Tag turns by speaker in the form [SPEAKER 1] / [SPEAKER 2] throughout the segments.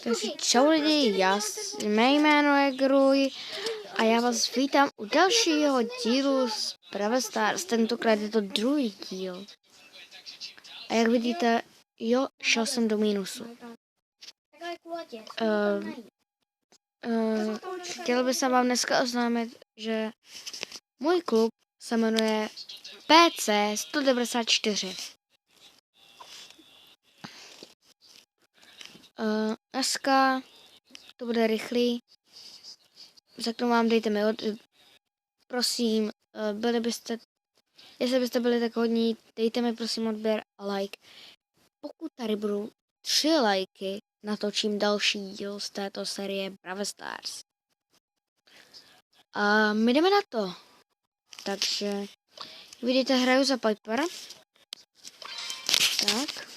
[SPEAKER 1] Takže čau lidi, mé jméno je Gruj a já vás vítám u dalšího dílu z Brawl Stars. Tentokrát je to druhý díl. A jak vidíte, šel jsem do mínusu. Chtěl bych vám dneska oznámit, že můj klub se jmenuje PC 194. Dneska to bude rychlý. Řeknu vám, dejte mi prosím, jestli byste byli tak hodní, dejte mi prosím odběr a like. Pokud tady budou 3 lajky, natočím další díl z této série Brawl Stars. A my jdeme na to. Takže vidíte, hraju za Pipera. Tak.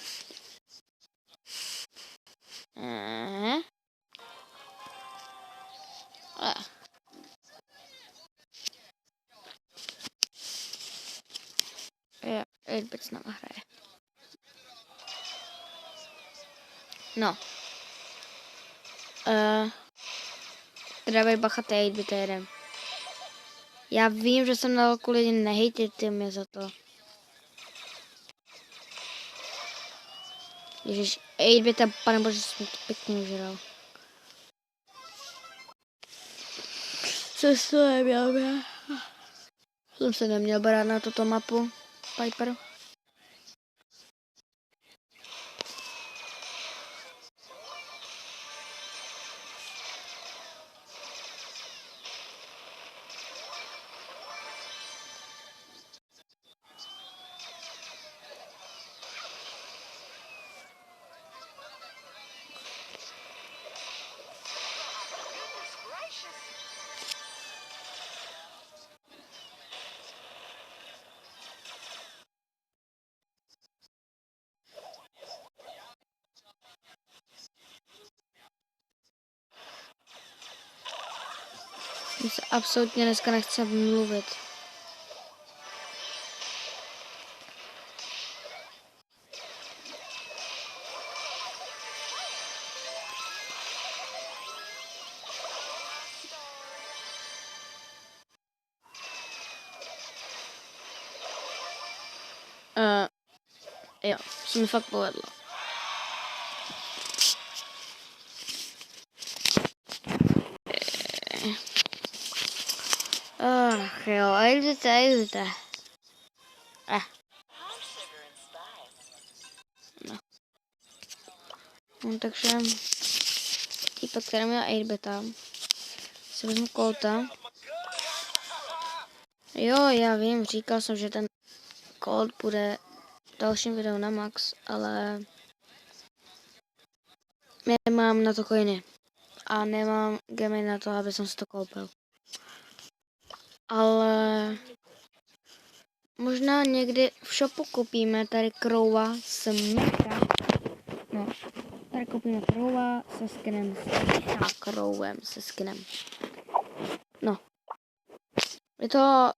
[SPEAKER 1] Jo, 8-bit s náma hraje. No. Dávej bacha, to je 8-bit jeden. Já vím, že jsem dal kvůli, nehejtěte mě za to. Ježiš, 8-bit, panebože, jsem to pěkně užral. Co to neměl brát? Jsem se neměl brát na tuto mapu, Piper. Mně se absolutně dneska nechce mluvit. Jo, se mi fakt povedlo. Ach jo, a jdete. No, takže týpek, který měl 8-bita, si vezmu Colta. Jo, já vím, říkal jsem, že ten Colt bude v dalším videu na max, ale nemám na to coiny a nemám gemy na to, aby jsem si to koupil. Ale možná někdy v shopu koupíme tady Crowa s Mika. No, tady koupíme Crowa se skinem a Crowem se skinem. No, je to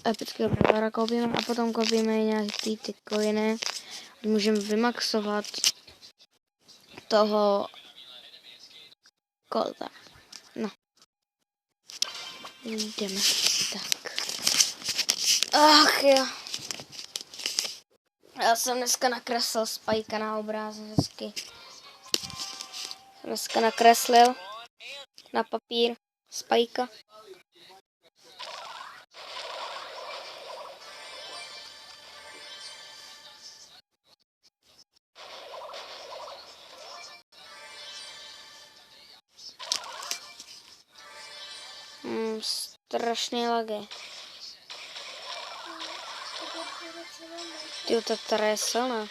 [SPEAKER 1] epického bravara koupíme a potom koupíme nějaký ty coiny. Můžeme vymaxovat toho Colta. No. Jdeme. Tak. Ach jo. Já jsem dneska nakreslil Spajka na obrázek hezky. Dneska nakreslil na papír Spajka. Strašný lagy. Ty, ta teda je silná.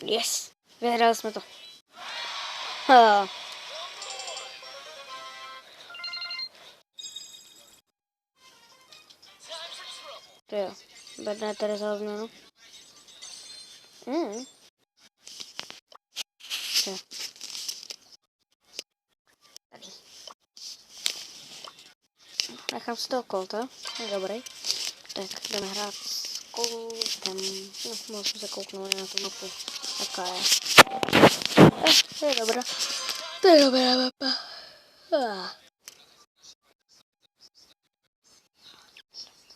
[SPEAKER 1] Yes, vyhráli jsme to. Ha. To jo, bedné Tereza hovno. Jo. Tady. Nechám si toho kolta, je dobrý. Tak jdeme hrát s koltem. No, mohl jsem se kouknout na tu mapu, jaká je. To je dobrá. To je dobrá mapa.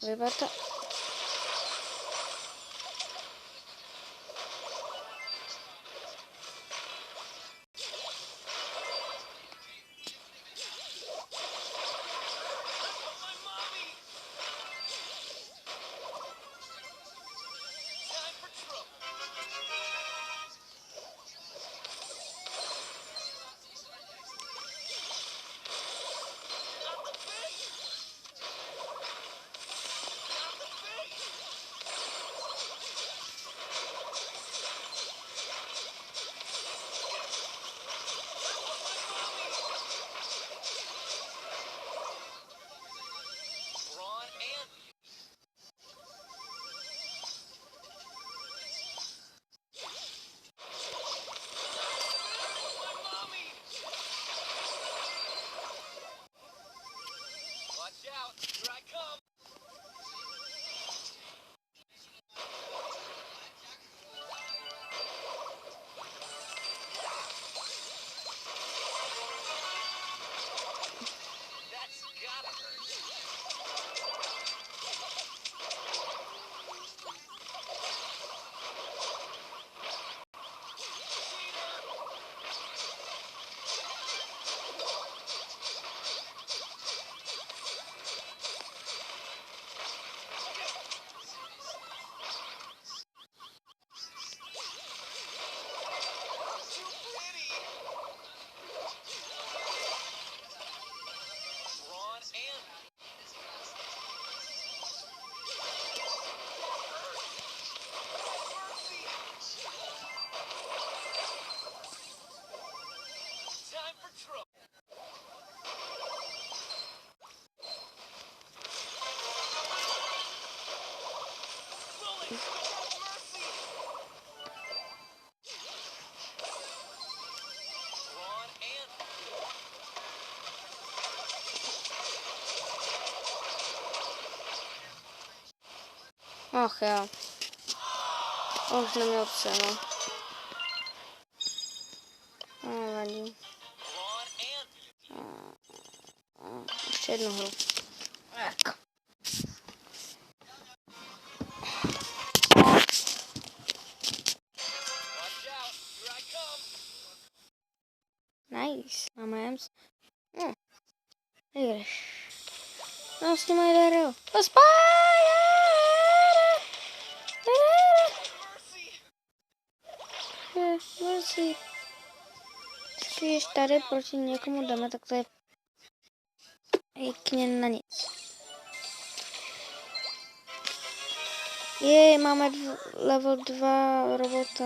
[SPEAKER 1] Vypadá to. Ach jo. Už neměl cenu. Nevadí. Ještě jednu hru. Tak. Nice. Máme Ems. Nejdeš. No, s tím jde hru. Mercy. Když tady proti někomu jdeme, tak to je pěkně na nic. Jej, máme level 2 robota.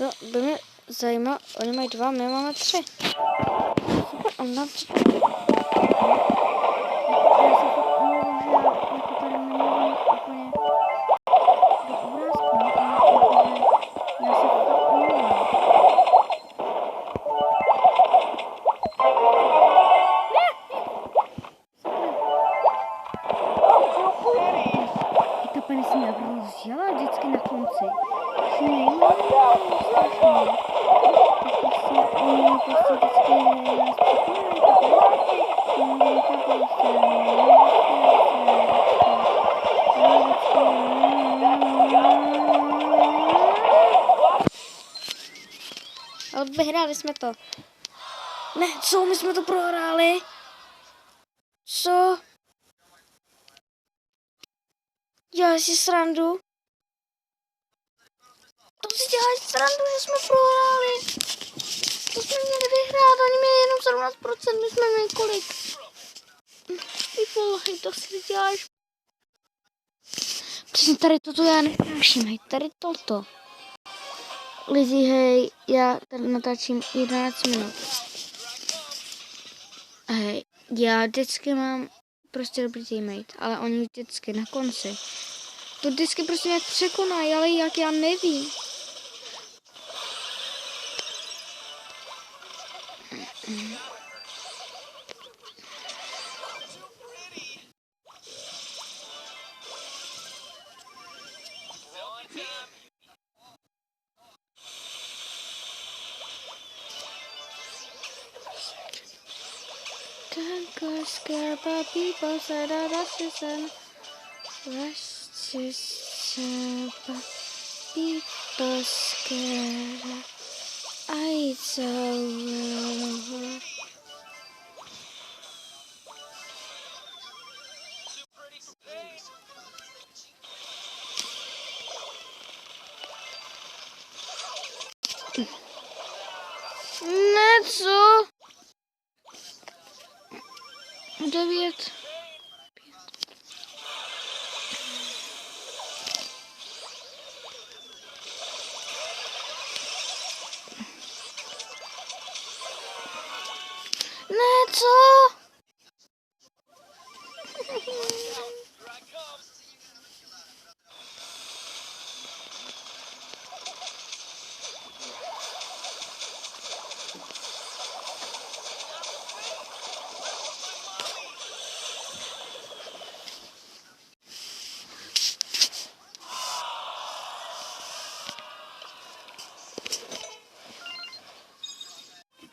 [SPEAKER 1] To by mě zajímalo, oni mají 2, my máme 3. Super, on nám co... Já se fakt omlouvám, že já jako tady nemluvím úplně do obrázku, no, ale jakože já se fakt omlouvám. I ta paní se mě rozjela vždycky na konci. Už nejmám strašně. Oni prostě vždycky nás překonají, ale vyhráli jsme to. Ne, co? My jsme to prohráli? Co? Děláš si srandu? To si děláš srandu, že jsme prohráli. To jsme měli vyhrát, oni měli jenom 17%, my jsme měli kolik? Vypolohy, to si děláš. Přesně tady toto já nesnáším, hej, tady toto. Lidi, hej, já tady natáčím 11 minut. Hej, já vždycky mám prostě dobrý teammate, ale oni vždycky na konci. To vždycky prostě nějak překonají, ale jak já nevím. Don't go scared about people said that that's just an rest just but people scared I so ne, co? 9. Ne, co?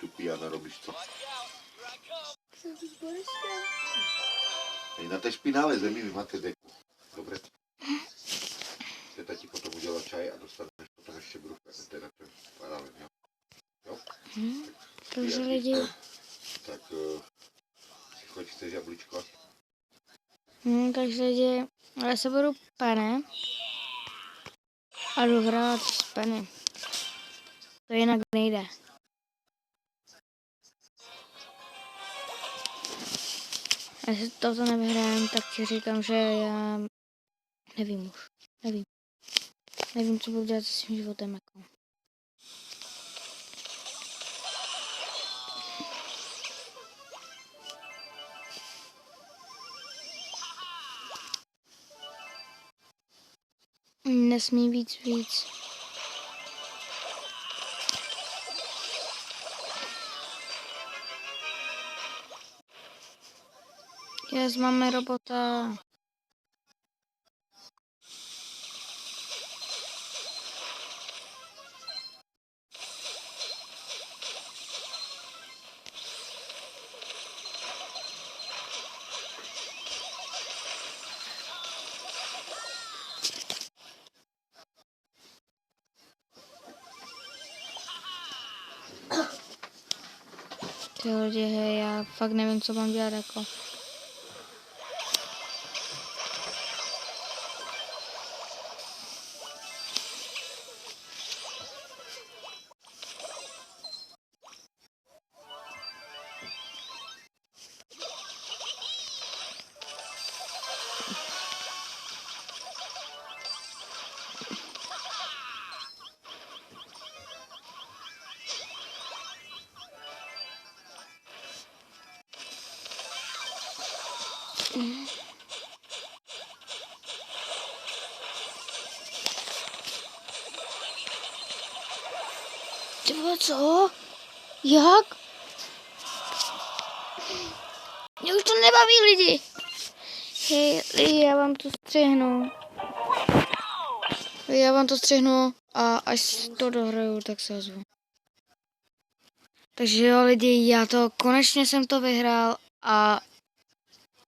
[SPEAKER 2] Tupý a narobíš co? Hej, na té špinavé zemi vy máte deku. Dobře. Teta ti potom udělá čaj a dostaneš potom ještě brůvka. Teda to je paralel, jo? Jo?
[SPEAKER 1] Takže lidi.
[SPEAKER 2] Tak si chceš jablíčko?
[SPEAKER 1] Takže lidi, já se budu Penny a jdu hrát s Penny. To jinak nejde. Jestli toto nevyhrám, tak ti říkám, že já nevím už. Nevím, co budu dělat se svým životem. Jako. Nesmí víc. Yes, máme robota. Ty lidi, hej, já fakt nevím, co mám dělat, jako. Ty vole, co? Jak? Mě už to nebaví, lidi. Hej, lidi, já vám to střihnu. Já vám to střihnu a až to dohraju, tak se ozvu. Takže jo, lidi, konečně jsem to vyhrál a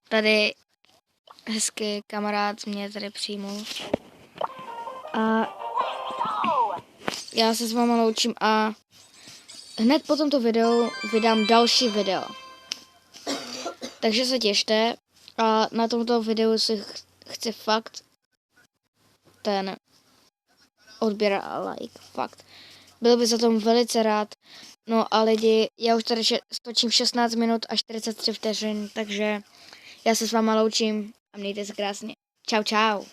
[SPEAKER 1] tady hezký kamarád mě tady přijmul. A já se s váma loučím a hned po tomto videu vydám další video. Takže se těšte a na tomto videu si chci fakt ten odběr a like, fakt. Byl by za tom velice rád. No a lidi, já už tady stočím 16 minut a 43 vteřin, takže já se s váma loučím a mějte se krásně. Čau, čau.